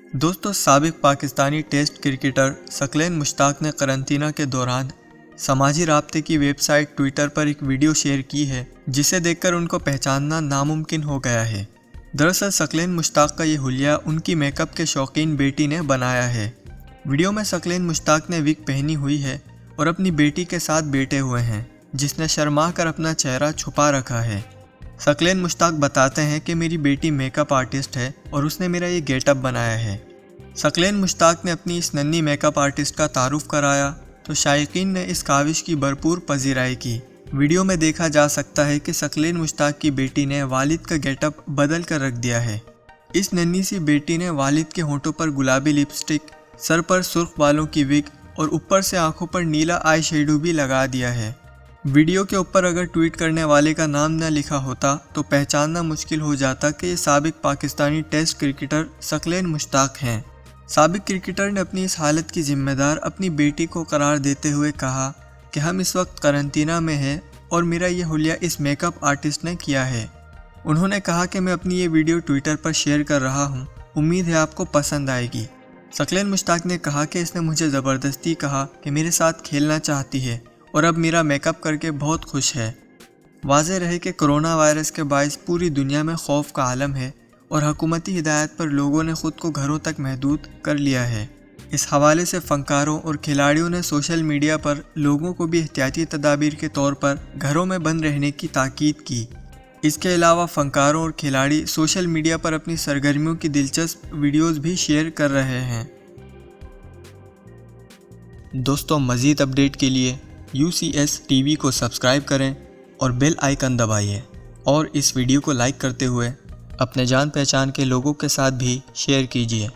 दोस्तों, साबिक Pakistani test cricketer Saqlain Mushtaq ने करंतना के दौरान समाजी राब्ते की वेबसाइट ट्विटर पर एक वीडियो शेयर की है जिसे देखकर उनको पहचानना नामुमकिन हो गया है। दरअसल सकलेन मुश्ताक का ये हुलिया उनकी मेकअप के शौकीन बेटी ने बनाया है। वीडियो में सकलेन मुश्ताक ने विग पहनी हुई है और अपनी बेटी के साथ बैठे हुए हैं जिसने शर्मा कर अपना चेहरा छुपा रखा है। सकलेन मुश्ताक बताते हैं कि मेरी बेटी मेकअप आर्टिस्ट है और उसने मेरा ये गेटअप बनाया है। सकलेन मुश्ताक ने अपनी इस नन्ही मेकअप आर्टिस्ट का तारुफ कराया तो शायकीन ने इस काविश की भरपूर पजीराई की। वीडियो में देखा जा सकता है कि सकलेन मुश्ताक की बेटी ने वालिद का गेटअप बदल कर रख दिया है। इस नन्ही सी बेटी ने वालिद के होंठों पर गुलाबी लिपस्टिक, सर पर सुर्ख बालों की विग और ऊपर से आंखों पर नीला आई शेडो भी लगा दिया है। वीडियो के ऊपर अगर ट्वीट करने वाले का नाम न लिखा होता तो पहचानना मुश्किल हो जाता कि ये साबिक पाकिस्तानी टेस्ट क्रिकेटर सकलेन मुश्ताक हैं। साबिक क्रिकेटर ने अपनी इस हालत की जिम्मेदार अपनी बेटी को करार देते हुए कहा कि हम इस वक्त करंतना में हैं और मेरा ये हुलिया इस मेकअप आर्टिस्ट ने किया है। उन्होंने कहा कि मैं अपनी ये वीडियो ट्विटर पर शेयर कर रहा हूँ, उम्मीद है आपको पसंद आएगी। सकलेन मुश्ताक ने कहा कि इसने मुझे ज़बरदस्ती कहा कि मेरे साथ खेलना चाहती है और अब मेरा मेकअप करके बहुत खुश है। वाज़ेह रहे कि कोरोना वायरस के बायस पूरी दुनिया में खौफ का आलम है और हुकूमती हिदायत पर लोगों ने ख़ुद को घरों तक महदूद कर लिया है। इस हवाले से फ़नकारों और खिलाड़ियों ने सोशल मीडिया पर लोगों को भी एहतियाती तदाबीर के तौर पर घरों में बंद रहने की ताकीद की। इसके अलावा फ़नकारों और खिलाड़ी सोशल मीडिया पर अपनी सरगर्मियों की दिलचस्प वीडियोज़ भी शेयर कर रहे हैं। दोस्तों, मज़ीद अपडेट के लिए UCS TV को सब्सक्राइब करें और बेल आइकन दबाइए और इस वीडियो को लाइक करते हुए अपने जान पहचान के लोगों के साथ भी शेयर कीजिए।